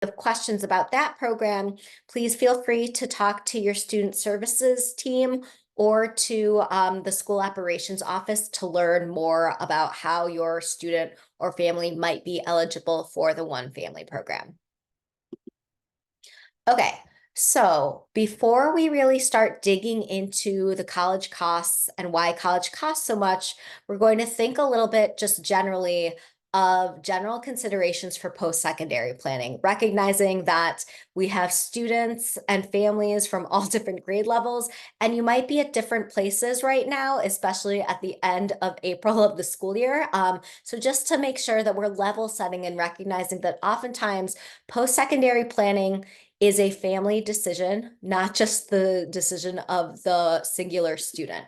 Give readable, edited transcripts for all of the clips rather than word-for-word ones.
have questions about that program, please feel free to talk to your student services team or to the school operations office to learn more about how your student or family might be eligible for the One Family program. Okay, so before we really start digging into the college costs and why college costs so much, we're going to think a little bit just generally of general considerations for post-secondary planning, recognizing that we have students and families from all different grade levels, and you might be at different places right now, especially at the end of April of the school year. So just to make sure that we're level setting and recognizing that oftentimes post-secondary planning is a family decision, not just the decision of the singular student.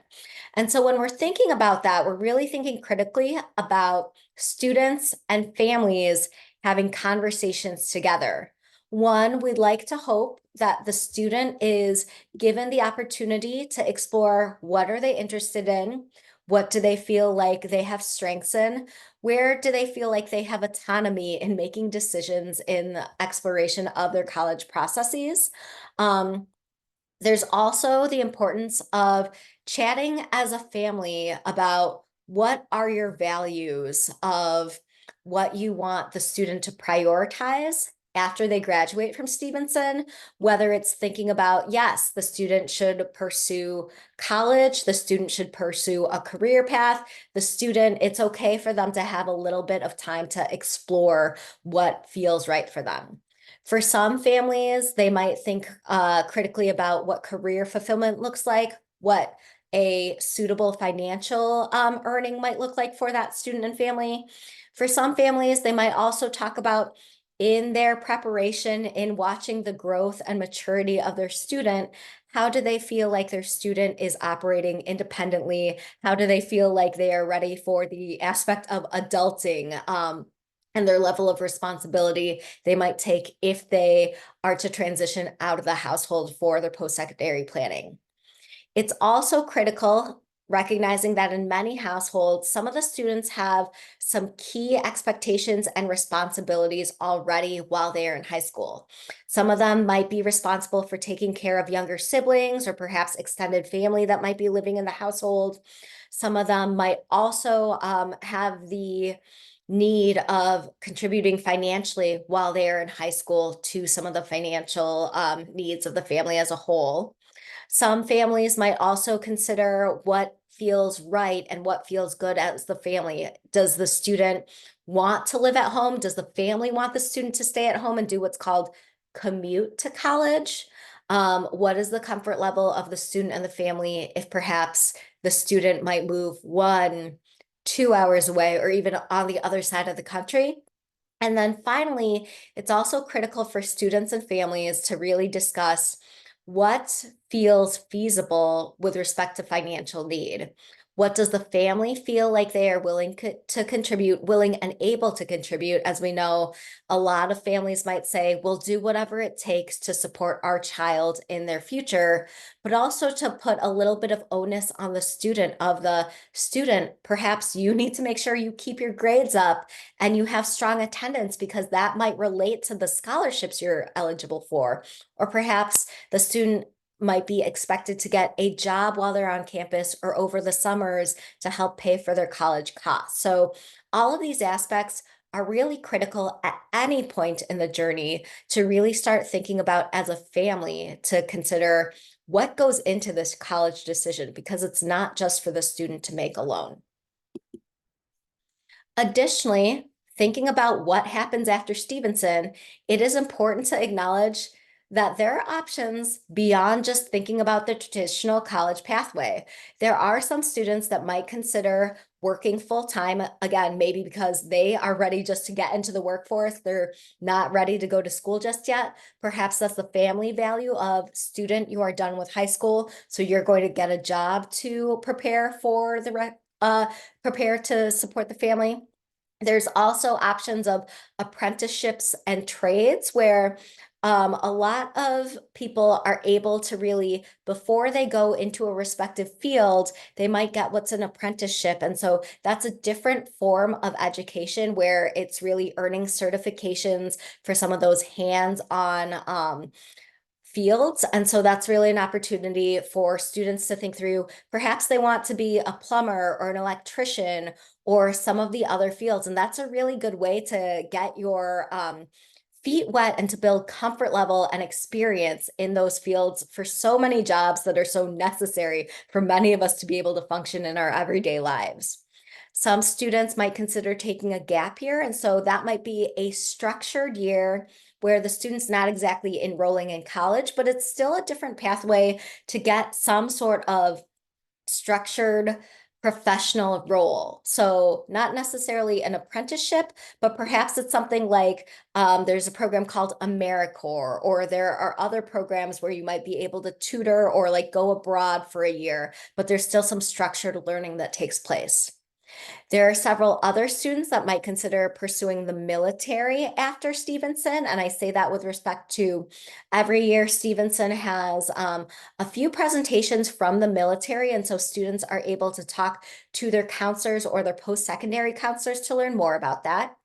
And so when we're thinking about that, we're really thinking critically about students and families having conversations together. One, we'd like to hope that the student is given the opportunity to explore what are they interested in, what do they feel like they have strengths in, where do they feel like they have autonomy in making decisions in the exploration of their college processes. Um, there's also the importance of chatting as a family about what are your values of what you want the student to prioritize after they graduate from Stevenson, whether it's thinking about, yes, the student should pursue college, the student should pursue a career path, the student, it's okay for them to have a little bit of time to explore what feels right for them. For some families, they might think critically about what career fulfillment looks like, what a suitable financial earning might look like for that student and family. For some families, they might also talk about in their preparation, in watching the growth and maturity of their student, how do they feel like their student is operating independently? How do they feel like they are ready for the aspect of adulting? And their level of responsibility they might take if they are to transition out of the household for their post-secondary planning. It's also critical recognizing that in many households, some of the students have some key expectations and responsibilities already while they are in high school. Some of them might be responsible for taking care of younger siblings or perhaps extended family that might be living in the household. Some of them might also have the need of contributing financially while they are in high school to some of the financial needs of the family as a whole. Some families might also consider what feels right and what feels good as the family. Does the student want to live at home? Does the family want the student to stay at home and do what's called commute to college? What is the comfort level of the student and the family if perhaps the student might move 1, 2 hours away or even on the other side of the country? And then finally, it's also critical for students and families to really discuss what feels feasible with respect to financial need. What does the family feel like they are willing to contribute, willing and able to contribute? As we know, a lot of families might say, we'll do whatever it takes to support our child in their future, but also to put a little bit of onus on the student of the student. Perhaps you need to make sure you keep your grades up and you have strong attendance because that might relate to the scholarships you're eligible for. Or perhaps the student might be expected to get a job while they're on campus or over the summers to help pay for their college costs. So all of these aspects are really critical at any point in the journey to really start thinking about as a family to consider what goes into this college decision because it's not just for the student to make alone. Additionally, thinking about what happens after Stevenson, it is important to acknowledge that there are options beyond just thinking about the traditional college pathway. There are some students that might consider working full-time, again, maybe because they are ready just to get into the workforce. They're not ready to go to school just yet. Perhaps that's the family value of student, you are done with high school, so you're going to get a job to prepare for the prepare to support the family. There's also options of apprenticeships and trades where A lot of people are able to really, before they go into a respective field, they might get what's an apprenticeship. And so that's a different form of education where it's really earning certifications for some of those hands-on fields. And so that's really an opportunity for students to think through. Perhaps they want to be a plumber or an electrician or some of the other fields. And that's a really good way to get your feet wet and to build comfort level and experience in those fields for so many jobs that are so necessary for many of us to be able to function in our everyday lives. Some students might consider taking a gap year, and so that might be a structured year where the student's not exactly enrolling in college, but it's still a different pathway to get some sort of structured professional role. So not necessarily an apprenticeship, but perhaps it's something like there's a program called AmeriCorps, or there are other programs where you might be able to tutor or like go abroad for a year, but there's still some structured learning that takes place. There are several other students that might consider pursuing the military after Stevenson, and I say that with respect to every year Stevenson has a few presentations from the military, and so students are able to talk to their counselors or their post-secondary counselors to learn more about that.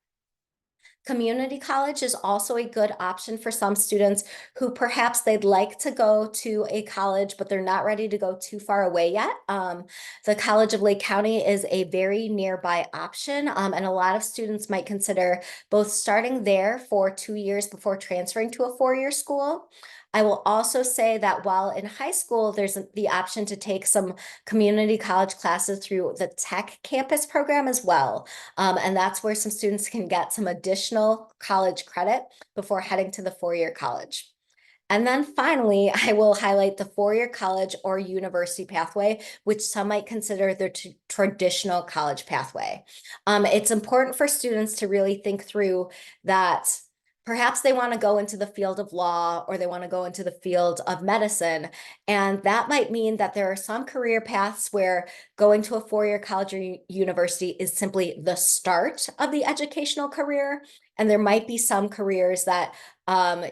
Community college is also a good option for some students who perhaps they'd like to go to a college, but they're not ready to go too far away yet. The College of Lake County is a very nearby option, and a lot of students might consider both starting there for 2 years before transferring to a four-year school. I will also say that while in high school, there's the option to take some community college classes through the tech campus program as well. And that's where some students can get some additional college credit before heading to the four-year college. And then finally, I will highlight the four-year college or university pathway, which some might consider the traditional college pathway. It's important for students to really think through that perhaps they want to go into the field of law or they want to go into the field of medicine. And that might mean that there are some career paths where going to a four-year college or university is simply the start of the educational career. And there might be some careers that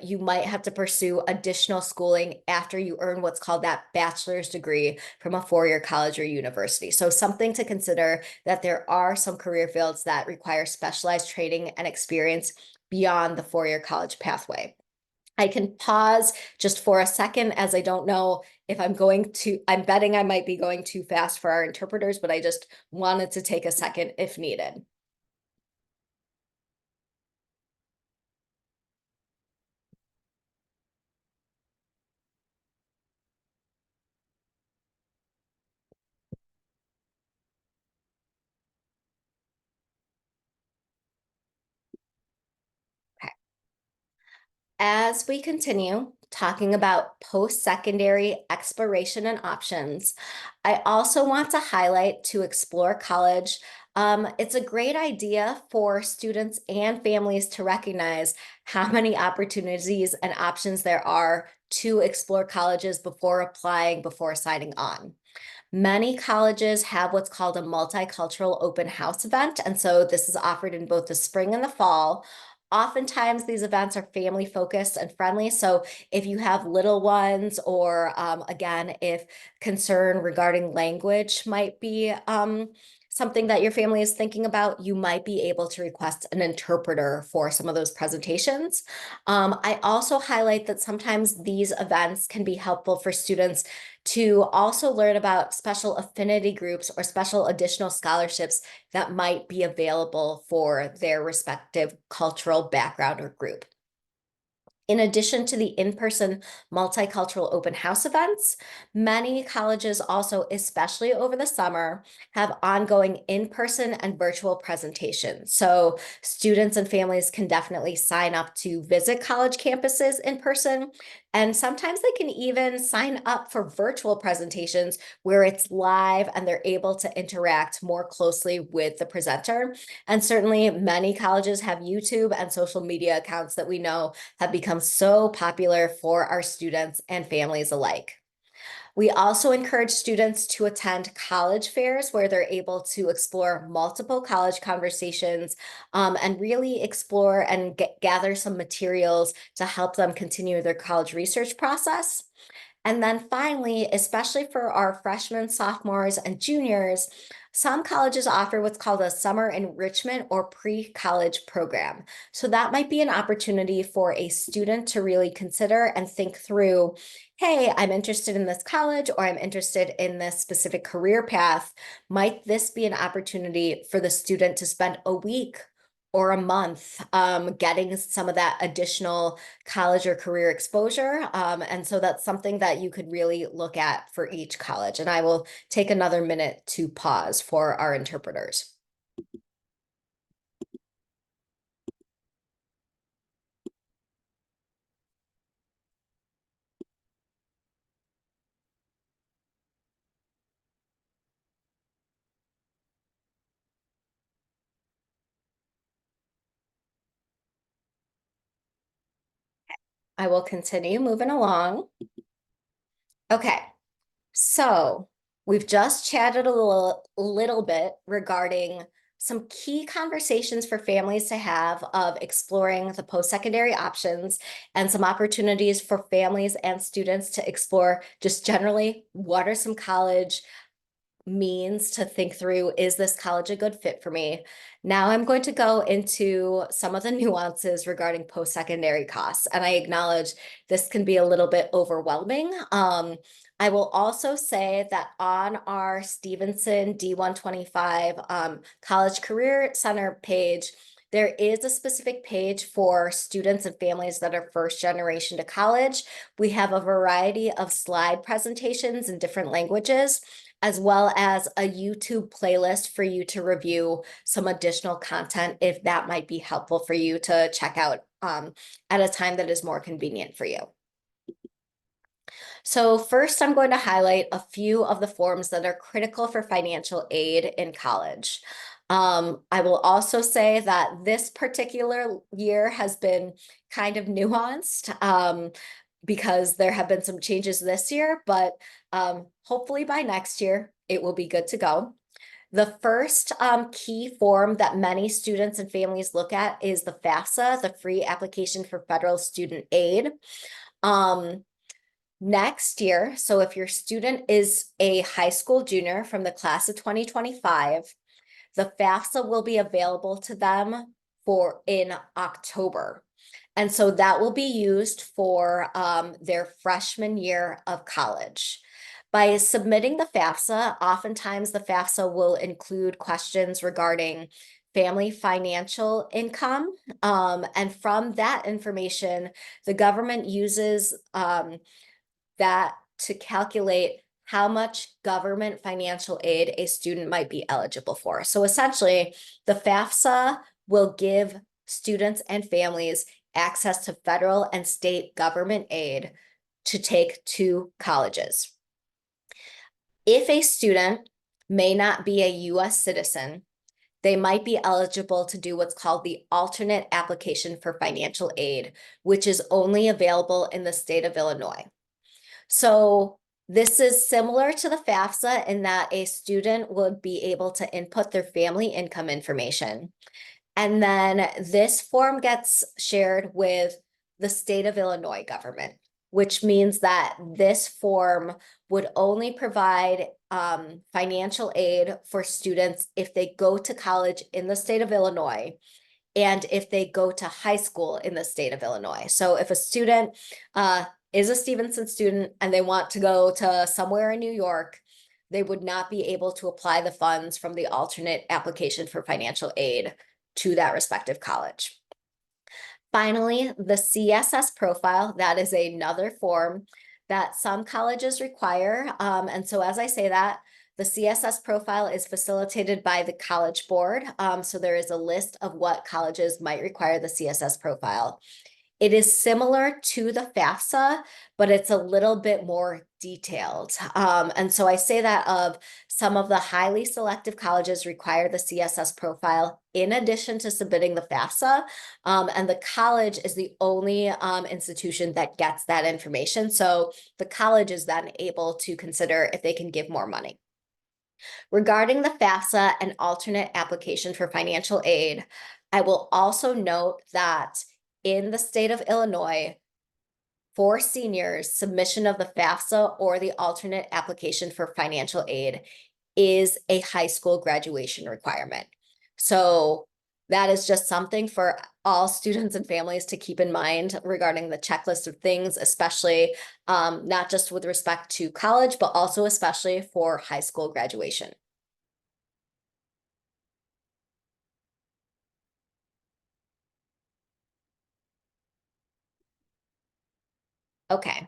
you might have to pursue additional schooling after you earn what's called that bachelor's degree from a four-year college or university. So something to consider that there are some career fields that require specialized training and experience beyond the four-year college pathway. I can pause just for a second as I don't know if I'm betting I might be going too fast for our interpreters, but I just wanted to take a second if needed. Okay. As we continue talking about post-secondary exploration and options, I also want to highlight to explore college. It's a great idea for students and families to recognize how many opportunities and options there are to explore colleges before applying, before signing on. Many colleges have what's called a multicultural open house event. And so this is offered in both the spring and the fall. Oftentimes, these events are family focused and friendly. So, if you have little ones, or again, if concern regarding language might be something that your family is thinking about, you might be able to request an interpreter for some of those presentations. I also highlight that sometimes these events can be helpful for students to also learn about special affinity groups or special additional scholarships that might be available for their respective cultural background or group. In addition to the in-person multicultural open house events, many colleges also, especially over the summer, have ongoing in-person and virtual presentations. So students and families can definitely sign up to visit college campuses in person, and sometimes they can even sign up for virtual presentations where it's live and they're able to interact more closely with the presenter. And certainly many colleges have YouTube and social media accounts that we know have become so popular for our students and families alike. We also encourage students to attend college fairs where they're able to explore multiple college conversations and really explore and gather some materials to help them continue their college research process. And then finally, especially for our freshmen, sophomores, and juniors, some colleges offer what's called a summer enrichment or pre-college program. So that might be an opportunity for a student to really consider and think through, hey, I'm interested in this college or I'm interested in this specific career path. Might this be an opportunity for the student to spend a week or a month getting some of that additional college or career exposure? And so that's something that you could really look at for each college. And I will take another minute to pause for our interpreters. I will continue moving along. Okay, so we've just chatted a little bit regarding some key conversations for families to have of exploring the post-secondary options and some opportunities for families and students to explore just generally what are some college means to think through, is this college a good fit for me? Now I'm going to go into some of the nuances regarding post-secondary costs, and I acknowledge this can be a little bit overwhelming. I will also say that on our Stevenson D125 College Career Center page, there is a specific page for students and families that are first generation to college. We have a variety of slide presentations in different languages, as well as a YouTube playlist for you to review some additional content if that might be helpful for you to check out at a time that is more convenient for you. So first, I'm going to highlight a few of the forms that are critical for financial aid in college. I will also say that this particular year has been kind of nuanced. Because there have been some changes this year, but hopefully by next year, it will be good to go. The first key form that many students and families look at is the FAFSA, the Free Application for Federal Student Aid. Next year, so if your student is a high school junior from the class of 2025, the FAFSA will be available to them in October. And so that will be used for their freshman year of college. By submitting the FAFSA, oftentimes the FAFSA will include questions regarding family financial income. And from that information, the government uses that to calculate how much government financial aid a student might be eligible for. So essentially, the FAFSA will give students and families access to federal and state government aid to take to colleges. If a student may not be a US citizen, they might be eligible to do what's called the alternate application for financial aid, which is only available in the state of Illinois. So this is similar to the FAFSA in that a student would be able to input their family income information. And then this form gets shared with the state of Illinois government, which means that this form would only provide financial aid for students if they go to college in the state of Illinois and if they go to high school in the state of Illinois. So if a student is a Stevenson student and they want to go to somewhere in New York, they would not be able to apply the funds from the alternate application for financial aid to that respective college. Finally, the CSS profile, that is another form that some colleges require. And so as I say that, the CSS profile is facilitated by the College Board. So there is a list of what colleges might require the CSS profile. It is similar to the FAFSA, but it's a little bit more detailed. And so I say that of some of the highly selective colleges require the CSS profile in addition to submitting the FAFSA. And the college is the only institution that gets that information. So the college is then able to consider if they can give more money. Regarding the FAFSA and alternate application for financial aid, I will also note that in the state of Illinois, for seniors, submission of the FAFSA or the alternate application for financial aid is a high school graduation requirement. So that is just something for all students and families to keep in mind regarding the checklist of things, especially not just with respect to college, but also especially for high school graduation. Okay.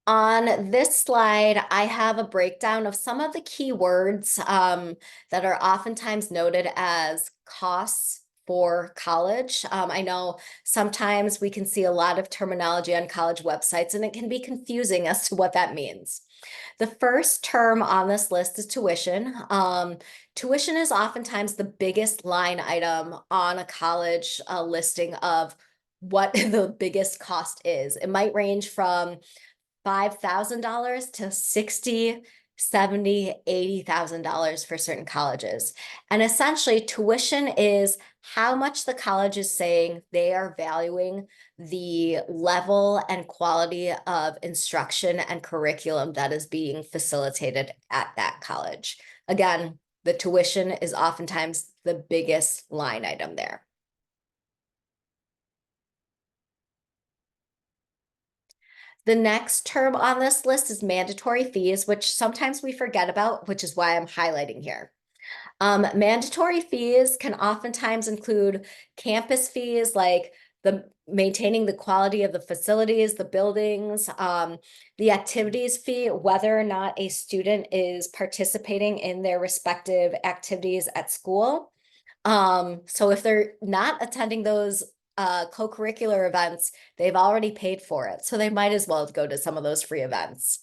On this slide, I have a breakdown of some of the key words that are oftentimes noted as costs for college. I know sometimes we can see a lot of terminology on college websites, and it can be confusing as to what that means. The first term on this list is tuition. Tuition is oftentimes the biggest line item on a college listing of what the biggest cost is. It might range from $5,000 to 60, 70, $80,000 for certain colleges. And essentially, tuition is how much the college is saying they are valuing the level and quality of instruction and curriculum that is being facilitated at that college. Again, the tuition is oftentimes the biggest line item there. The next term on this list is mandatory fees, which sometimes we forget about, which is why I'm highlighting here. Mandatory fees can oftentimes include campus fees like the maintaining the quality of the facilities, the buildings, the activities fee, whether or not a student is participating in their respective activities at school. So if they're not attending those co-curricular events, they've already paid for it. So they might as well go to some of those free events.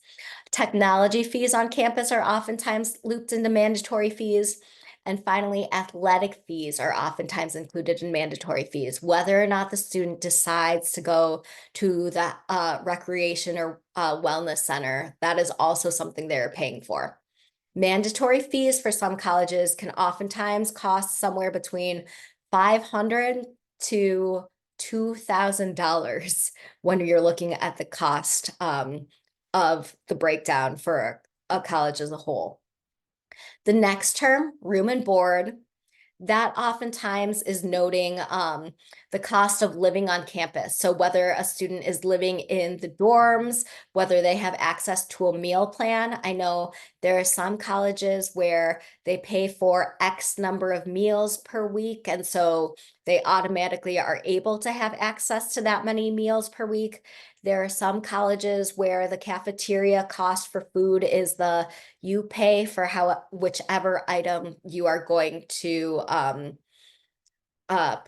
Technology fees on campus are oftentimes looped into mandatory fees. And finally, athletic fees are oftentimes included in mandatory fees, whether or not the student decides to go to the recreation or wellness center. That is also something they're paying for. Mandatory fees for some colleges can oftentimes cost somewhere between $500 to $2,000 when you're looking at the cost of the breakdown for a college as a whole. The next term, room and board, that oftentimes is noting the cost of living on campus. So whether a student is living in the dorms, whether they have access to a meal plan. I know there are some colleges where they pay for X number of meals per week. And so they automatically are able to have access to that many meals per week. There are some colleges where the cafeteria cost for food is you pay for whichever item you are going to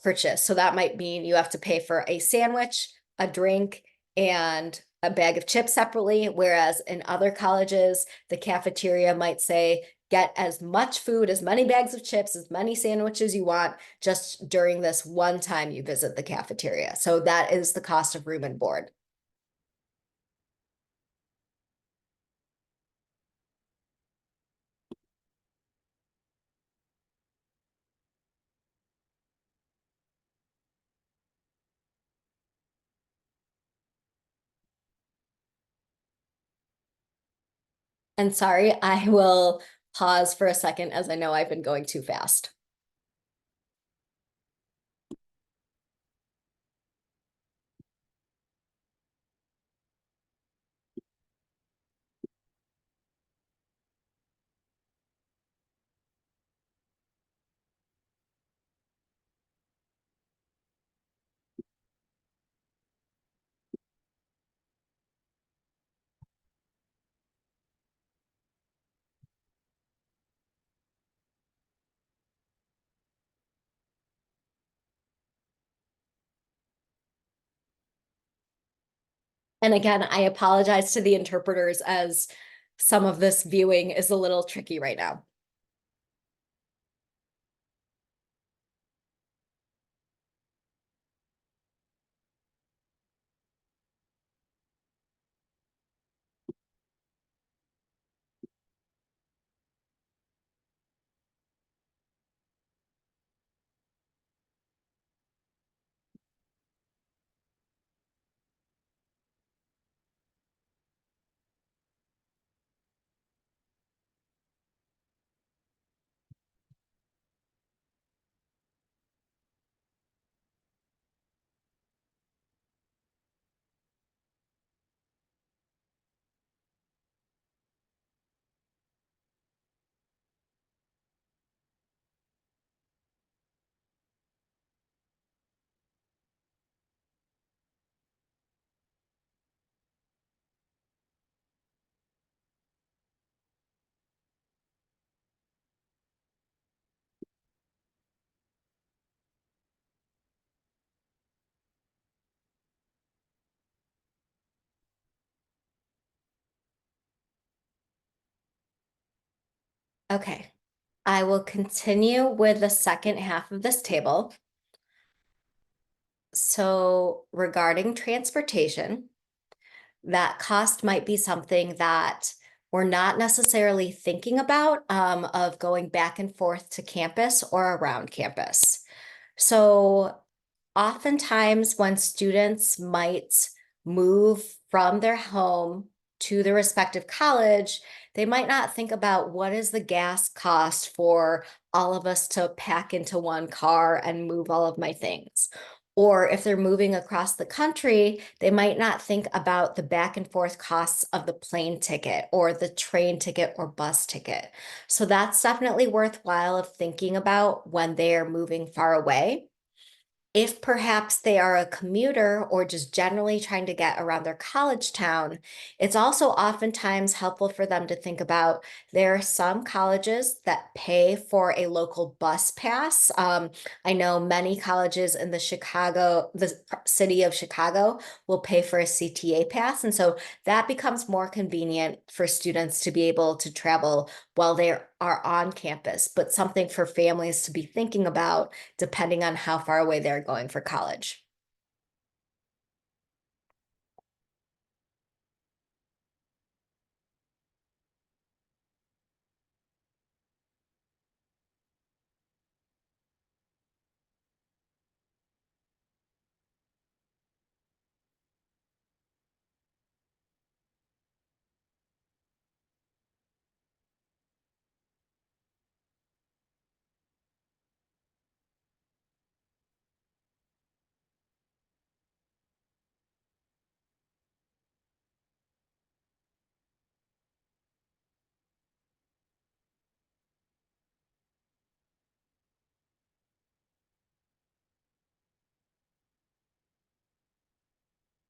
purchase. So that might mean you have to pay for a sandwich, a drink, and a bag of chips separately. Whereas in other colleges, the cafeteria might say, get as much food, as many bags of chips, as many sandwiches you want just during this one time you visit the cafeteria. So that is the cost of room and board. And sorry, I will pause for a second as I know I've been going too fast. And again, I apologize to the interpreters as some of this viewing is a little tricky right now. Okay, I will continue with the second half of this table. So regarding transportation, that cost might be something that we're not necessarily thinking about of going back and forth to campus or around campus. So oftentimes when students might move from their home to their respective college, they might not think about what is the gas cost for all of us to pack into one car and move all of my things. Or if they're moving across the country, they might not think about the back and forth costs of the plane ticket or the train ticket or bus ticket. So that's definitely worthwhile of thinking about when they're moving far away. If perhaps they are a commuter or just generally trying to get around their college town, it's also oftentimes helpful for them to think about there are some colleges that pay for a local bus pass. I know many colleges in the city of Chicago will pay for a CTA pass. And so that becomes more convenient for students to be able to travel while they are on campus, but something for families to be thinking about depending on how far away they're going for college.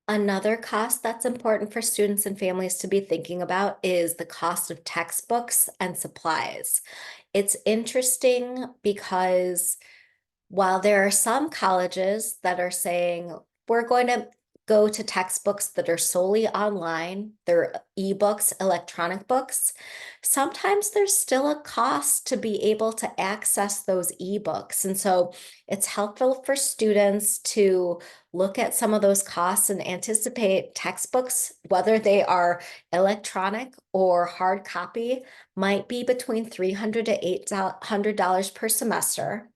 Another cost that's important for students and families to be thinking about is the cost of textbooks and supplies. It's interesting because while there are some colleges that are saying we're going to go to textbooks that are solely online, they're ebooks, electronic books, sometimes there's still a cost to be able to access those ebooks. And so it's helpful for students to look at some of those costs and anticipate textbooks, whether they are electronic or hard copy, might be between $300 to $800 per semester.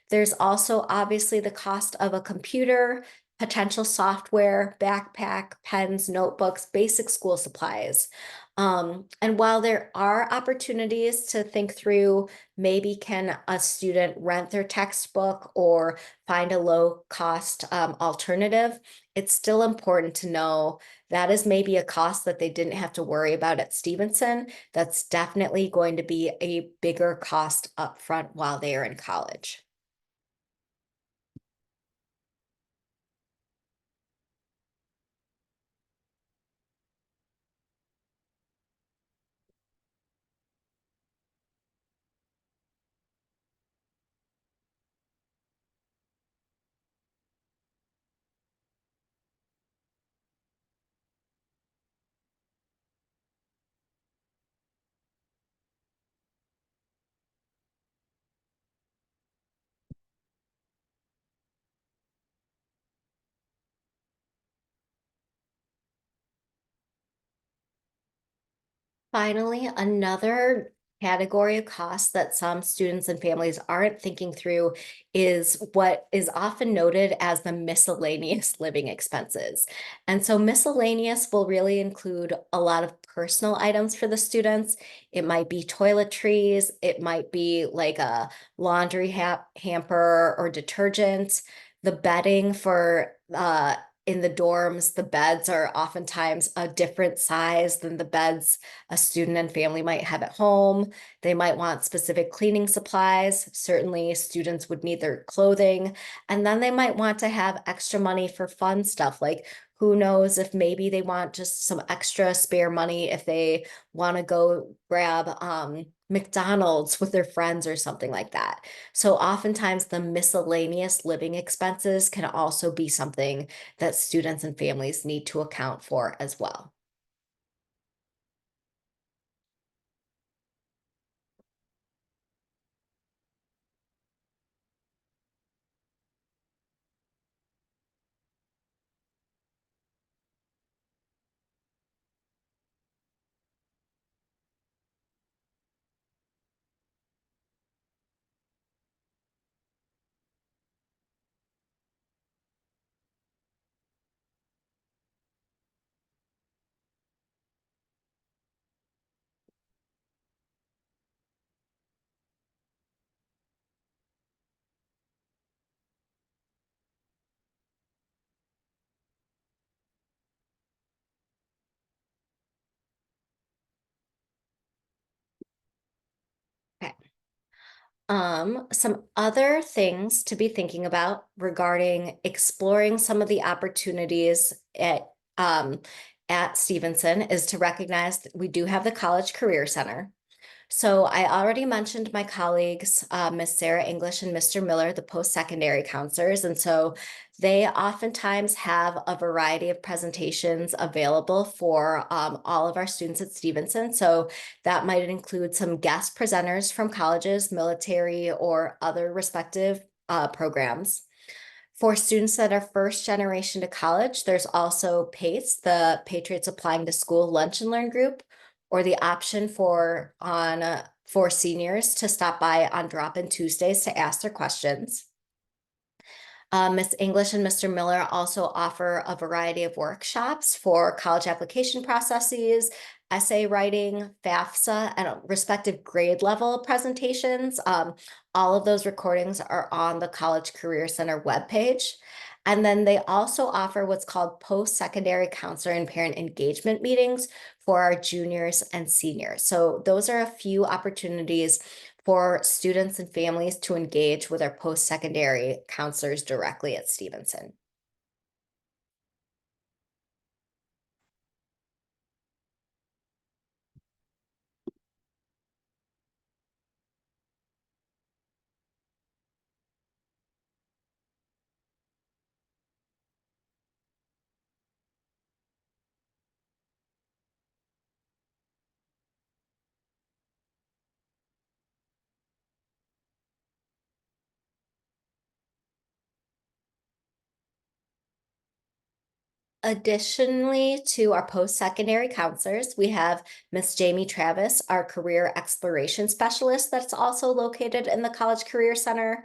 There's also obviously the cost of a computer, potential software, backpack, pens, notebooks, basic school supplies. And while there are opportunities to think through, maybe can a student rent their textbook or find a low cost alternative, it's still important to know that is maybe a cost that they didn't have to worry about at Stevenson. That's definitely going to be a bigger cost upfront while they are in college. Finally, another category of costs that some students and families aren't thinking through is what is often noted as the miscellaneous living expenses. And so, miscellaneous will really include a lot of personal items for the students. It might be toiletries, it might be like a laundry hamper or detergent, the bedding for in the dorms, the beds are oftentimes a different size than the beds a student and family might have at home. They might want specific cleaning supplies. Certainly, students would need their clothing. And then they might want to have extra money for fun stuff like who knows if maybe they want just some extra spare money if they want to go grab McDonald's with their friends or something like that. So, oftentimes, the miscellaneous living expenses can also be something that students and families need to account for as well. Okay. Some other things to be thinking about regarding exploring some of the opportunities um, at Stevenson is to recognize that we do have the College Career Center. So I already mentioned my colleagues, Miss Sarah English and Mr. Miller, the post-secondary counselors. And so they oftentimes have a variety of presentations available for all of our students at Stevenson. So that might include some guest presenters from colleges, military, or other respective programs. For students that are first generation to college, there's also PACE, the Patriots Applying to School Lunch and Learn group, or the option for seniors to stop by on drop-in Tuesdays to ask their questions. Miss English and Mr. Miller also offer a variety of workshops for college application processes, essay writing, FAFSA, and respective grade level presentations. All of those recordings are on the College Career Center webpage. And then they also offer what's called post-secondary counselor and parent engagement meetings for our juniors and seniors. So those are a few opportunities for students and families to engage with our post-secondary counselors directly at Stevenson. Additionally to our post-secondary counselors, we have Miss Jamie Travis, our career exploration specialist that's also located in the College Career Center.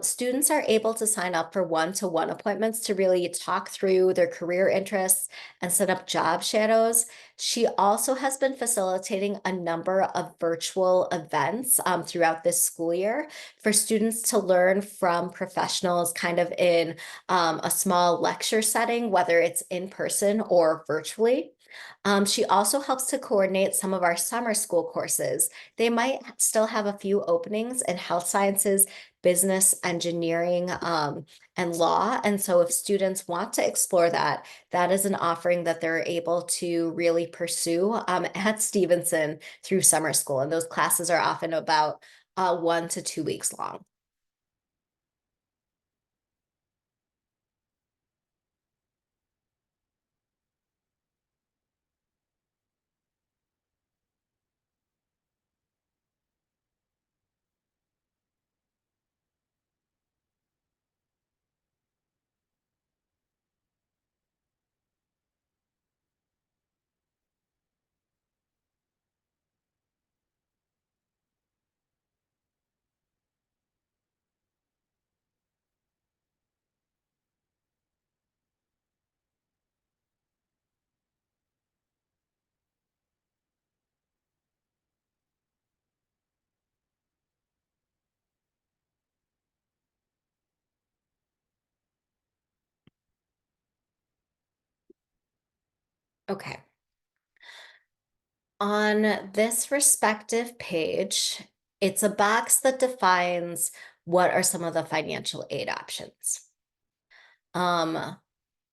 Students are able to sign up for one-to-one appointments to really talk through their career interests and set up job shadows. She also has been facilitating a number of virtual events throughout this school year for students to learn from professionals kind of in a small lecture setting, whether it's in person or virtually. She also helps to coordinate some of our summer school courses. They might still have a few openings in health sciences, business, engineering, and law. And so, if students want to explore that, that is an offering that they're able to really pursue at Stevenson through summer school. And those classes are often about 1 to 2 weeks long. Okay. On this respective page, it's a box that defines what are some of the financial aid options. Um,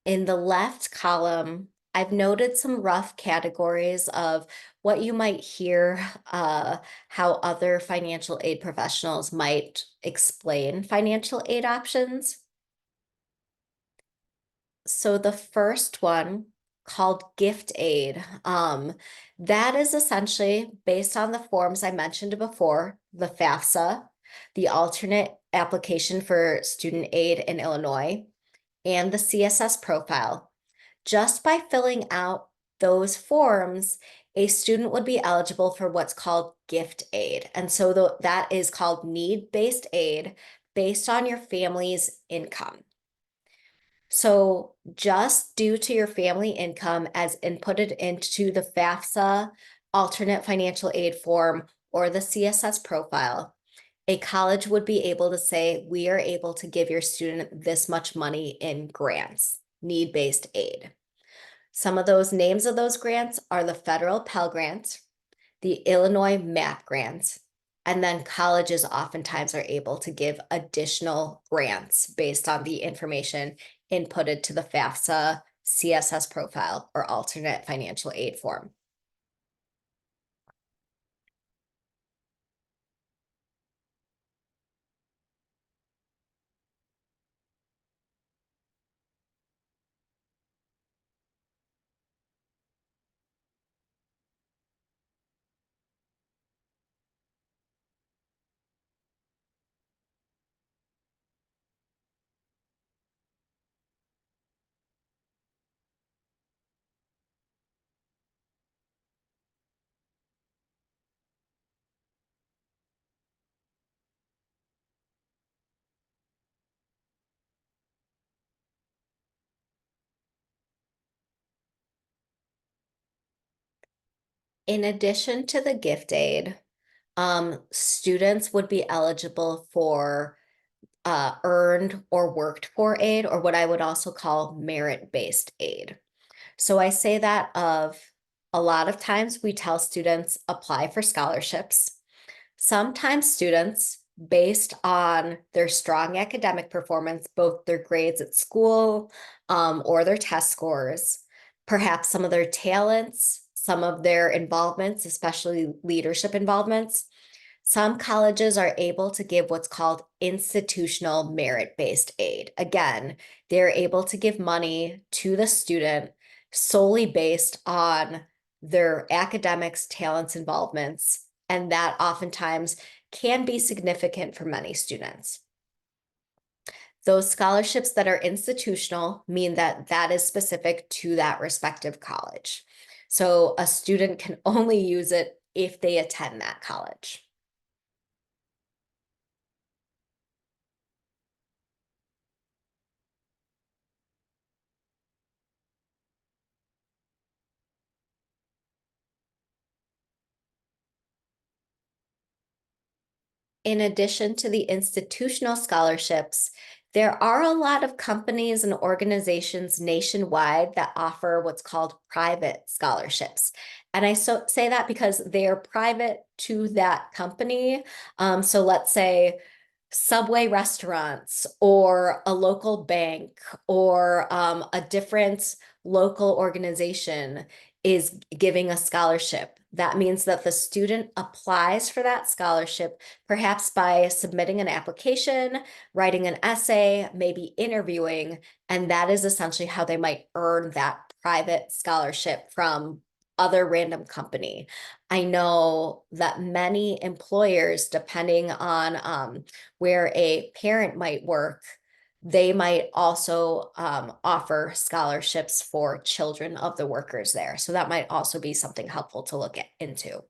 in the left column, I've noted some rough categories of what you might hear, how other financial aid professionals might explain financial aid options. So the first one, called gift aid, that is essentially based on the forms I mentioned before, the FAFSA, the alternate application for student aid in Illinois, and the CSS profile. Just by filling out those forms, a student would be eligible for what's called gift aid. And so that is called need-based aid based on your family's income. So just due to your family income as inputted into the FAFSA alternate financial aid form or the CSS profile, a college would be able to say, we are able to give your student this much money in grants, need-based aid. Some of those names of those grants are the federal Pell Grant, the Illinois MAP grants, and then colleges oftentimes are able to give additional grants based on the information inputted to the FAFSA CSS profile or alternate financial aid form. In addition to the gift aid, students would be eligible for earned or worked for aid, or what I would also call merit-based aid. So I say that of a lot of times we tell students apply for scholarships. Sometimes students, based on their strong academic performance, both their grades at school or their test scores, perhaps some of their talents, some of their involvements, especially leadership involvements, some colleges are able to give what's called institutional merit-based aid. Again, they're able to give money to the student solely based on their academics, talents, involvements, and that oftentimes can be significant for many students. Those scholarships that are institutional mean that that is specific to that respective college. So a student can only use it if they attend that college. In addition to the institutional scholarships, there are a lot of companies and organizations nationwide that offer what's called private scholarships. And I say that because they are private to that company. So let's say Subway restaurants or a local bank or a different local organization is giving a scholarship. That means that the student applies for that scholarship, perhaps by submitting an application, writing an essay, maybe interviewing, and that is essentially how they might earn that private scholarship from other random company. I know that many employers, depending on where a parent might work, they might also offer scholarships for children of the workers there. So that might also be something helpful to look into.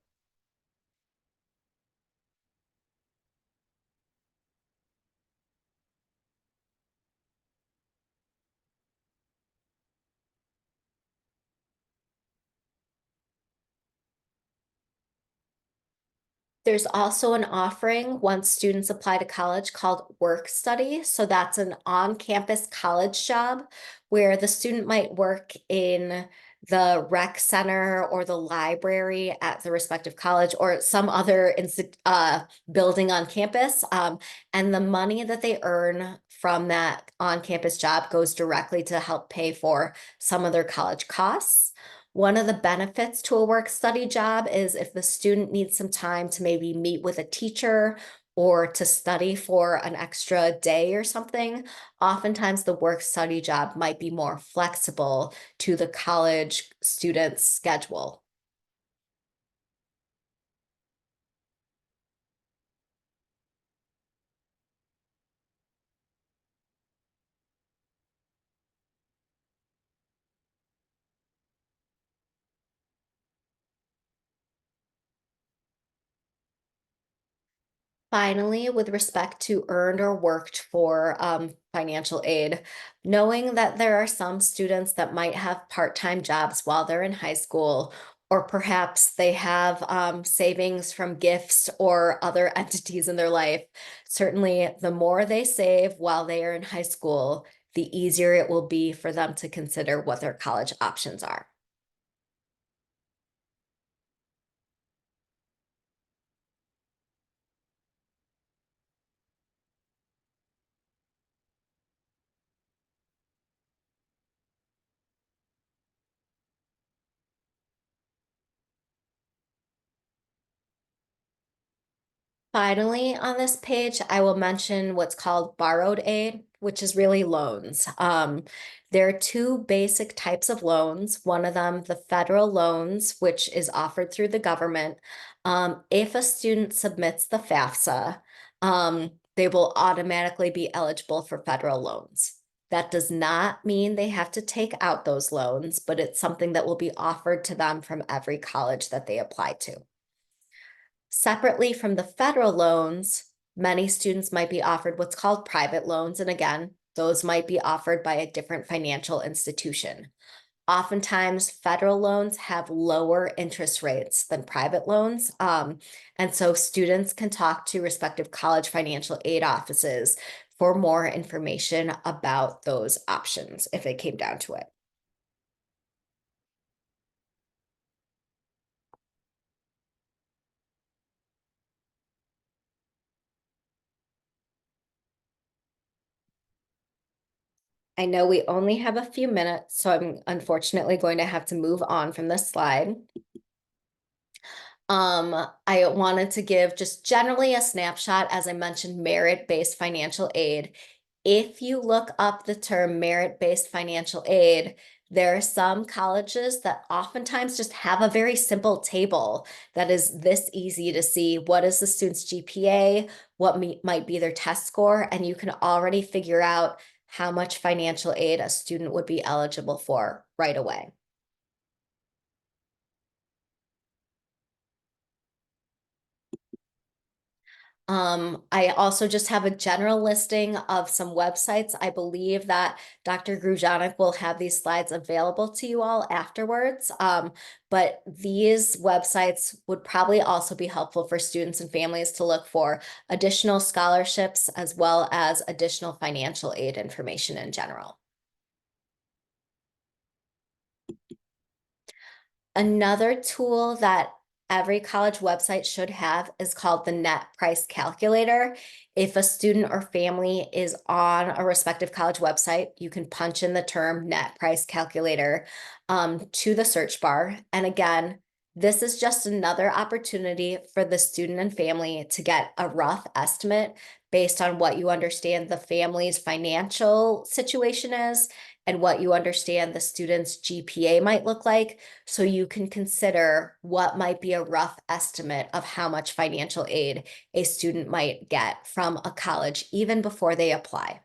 There's also an offering once students apply to college called work study. So that's an on-campus college job where the student might work in the rec center or the library at the respective college or some other building on campus. And the money that they earn from that on-campus job goes directly to help pay for some of their college costs. One of the benefits to a work study job is if the student needs some time to maybe meet with a teacher or to study for an extra day or something, oftentimes the work study job might be more flexible to the college student's schedule. Finally, with respect to earned or worked for financial aid, knowing that there are some students that might have part-time jobs while they're in high school, or perhaps they have savings from gifts or other entities in their life, certainly the more they save while they are in high school, the easier it will be for them to consider what their college options are. Finally, on this page, I will mention what's called borrowed aid, which is really loans. There are two basic types of loans. One of them, the federal loans, which is offered through the government. If a student submits the FAFSA, they will automatically be eligible for federal loans. That does not mean they have to take out those loans, but it's something that will be offered to them from every college that they apply to. Separately from the federal loans, many students might be offered what's called private loans. And again, those might be offered by a different financial institution. Oftentimes, federal loans have lower interest rates than private loans. And so students can talk to respective college financial aid offices for more information about those options if it came down to it. I know we only have a few minutes, so I'm unfortunately going to have to move on from this slide. I wanted to give just generally a snapshot, as I mentioned, merit-based financial aid. If you look up the term merit-based financial aid, there are some colleges that oftentimes just have a very simple table that is this easy to see. What is the student's GPA? What might be their test score? And you can already figure out how much financial aid a student would be eligible for right away. I also just have a general listing of some websites. I believe that Dr. Grujanik will have these slides available to you all afterwards. But these websites would probably also be helpful for students and families to look for additional scholarships as well as additional financial aid information in general. Another tool that every college website should have is called the net price calculator. If a student or family is on a respective college website, you can punch in the term net price calculator to the search bar. And again, this is just another opportunity for the student and family to get a rough estimate based on what you understand the family's financial situation is and what you understand the student's GPA might look like, so you can consider what might be a rough estimate of how much financial aid a student might get from a college even before they apply.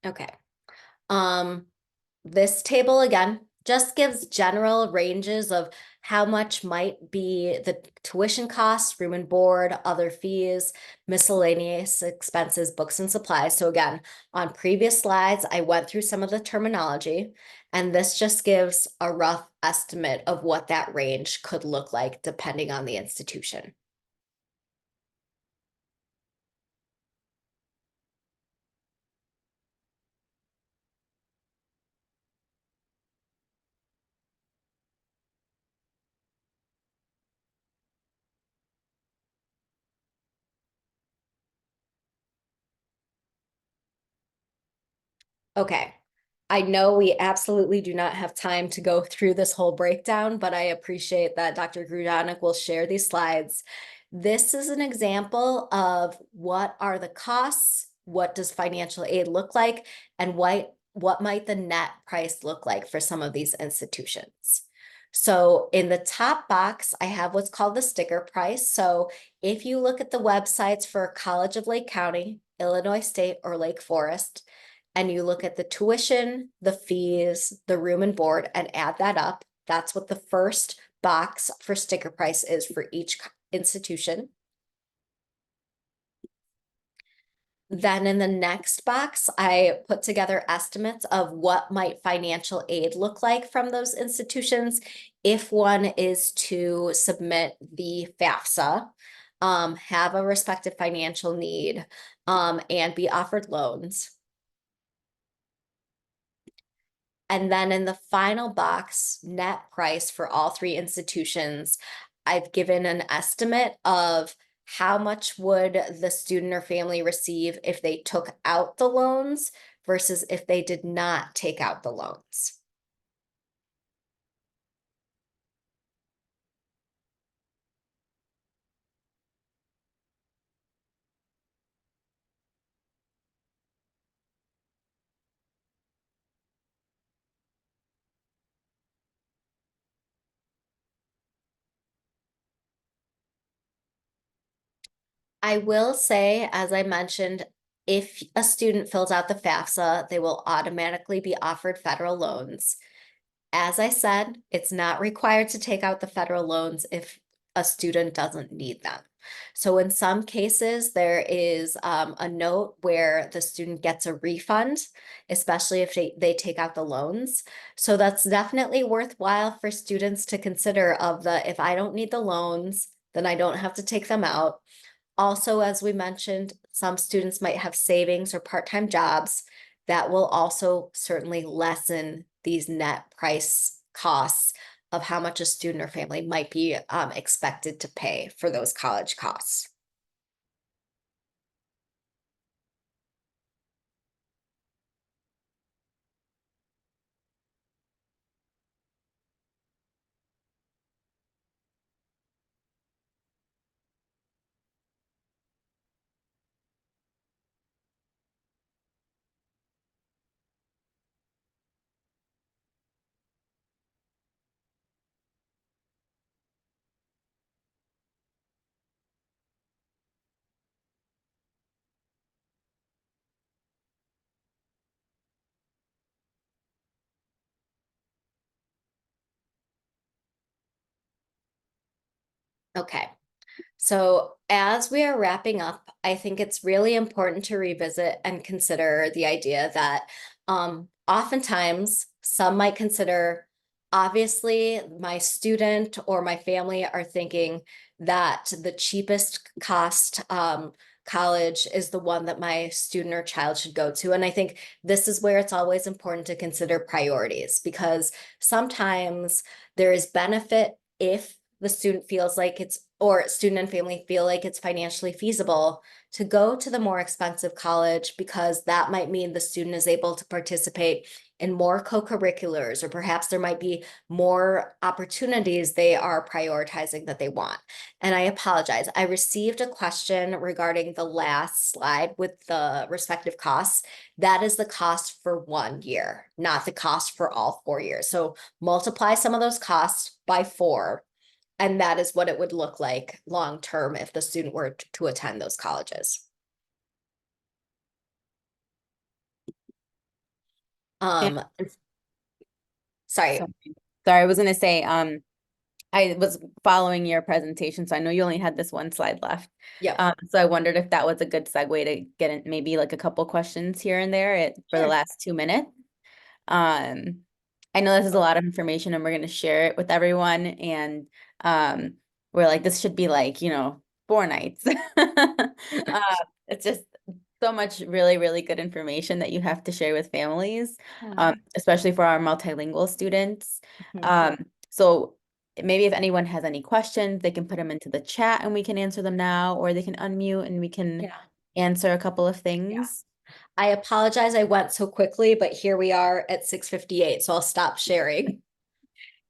Okay. Um, this table again just gives general ranges of how much might be the tuition costs, room and board, other fees, miscellaneous expenses, books and supplies. So again, on previous slides, I went through some of the terminology, and this just gives a rough estimate of what that range could look like depending on the institution. Okay. I know we absolutely do not have time to go through this whole breakdown, but I appreciate that Dr. Grudonic will share these slides. This is an example of what are the costs, what does financial aid look like, and what might the net price look like for some of these institutions. So in the top box, I have what's called the sticker price. So if you look at the websites for College of Lake County, Illinois State, or Lake Forest, and you look at the tuition, the fees, the room and board, and add that up, that's what the first box for sticker price is for each institution. Then in the next box, I put together estimates of what might financial aid look like from those institutions if one is to submit the FAFSA, have a respective financial need, and be offered loans. And then in the final box, net price for all three institutions, I've given an estimate of how much would the student or family receive if they took out the loans versus if they did not take out the loans. I will say, as I mentioned, if a student fills out the FAFSA, they will automatically be offered federal loans. As I said, it's not required to take out the federal loans if a student doesn't need them. So in some cases, there is a note where the student gets a refund, especially if they take out the loans. So that's definitely worthwhile for students to consider of the, if I don't need the loans, then I don't have to take them out. Also, as we mentioned, some students might have savings or part-time jobs that will also certainly lessen these net price costs of how much a student or family might be expected to pay for those college costs. Okay. So, as we are wrapping up, I think it's really important to revisit and consider the idea that oftentimes some might consider, obviously, my student or my family are thinking that the cheapest cost college is the one that my student or child should go to. And I think this is where it's always important to consider priorities because sometimes there is benefit if the student feels like it's, or student and family feel like it's financially feasible to go to the more expensive college because that might mean the student is able to participate in more co-curriculars, or perhaps there might be more opportunities they are prioritizing that they want. And I apologize, I received a question regarding the last slide with the respective costs. That is the cost for 1 year, not the cost for all 4 years. So multiply some of those costs by 4, and that is what it would look like long term if the student were to attend those colleges. And Um, sorry. sorry, sorry, I was gonna say, I was following your presentation, so I know you only had this one slide left. Yep. So I wondered if that was a good segue to get in maybe like a couple questions here and there for the Sure. last 2 minutes. Um, I know this is a lot of information and we're going to share it with everyone. And um, we're like, this should be like, 4 nights. It's just so much really, really good information that you have to share with families, Yeah. especially for our multilingual students. Mhm. So maybe if anyone has any questions, they can put them into the chat and we can answer them now, or they can unmute and we can Yeah. answer a couple of Yeah. things. I apologize I went so quickly, but here we are at 6:58, so I'll stop sharing.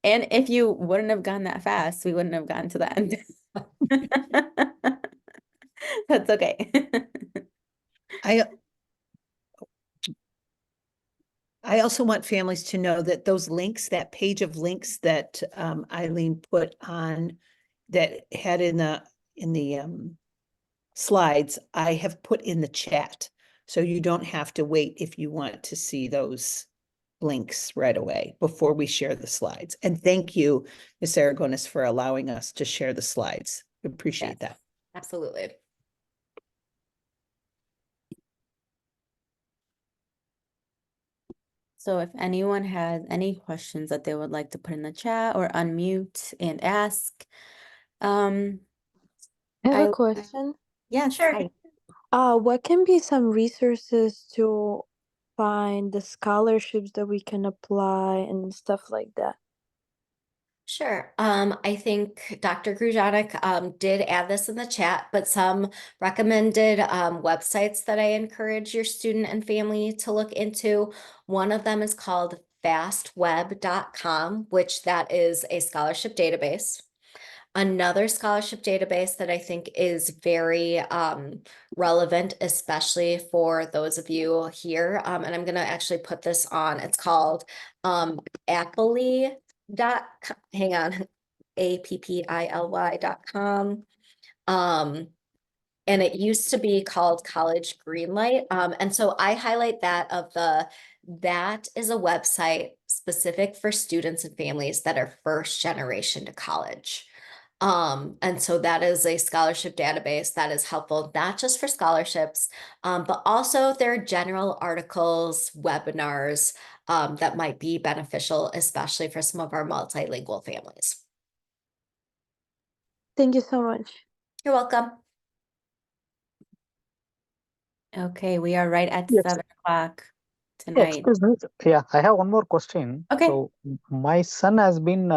And if you wouldn't have gone that fast, we wouldn't have gotten to the end. That's okay. I I also want families to know that those links, that page of links that Eileen put on that had in the slides, I have put in the chat. So you don't have to wait if you want to see those links right away before we share the slides. And thank you, Ms. Aragonis, for allowing us to share the slides. Yes, Appreciate that. absolutely. So if anyone has any questions that they would like to put in the chat or unmute and ask, um, I have a I, question. yes, Sure. hi. What can be some resources to find the scholarships that we can apply and stuff like that? Sure. I think Dr. Grujanek did add this in the chat, but some recommended websites that I encourage your student and family to look into. One of them is called fastweb.com, which that is a scholarship database. Another scholarship database that I think is very relevant, especially for those of you here, and I'm going to actually put this on. It's called Appley hang on, appily.com. And it used to be called College Greenlight. And so I highlight that is a website specific for students and families that are first generation to college. And so that is a scholarship database that is helpful, not just for scholarships, but also their general articles, webinars, that might be beneficial, especially for some of our multilingual families. Thank you so much. You're welcome. Okay, we are right at Yes. 7 o'clock tonight. Excuse me. Yeah, I have one more question. Okay. So my son has been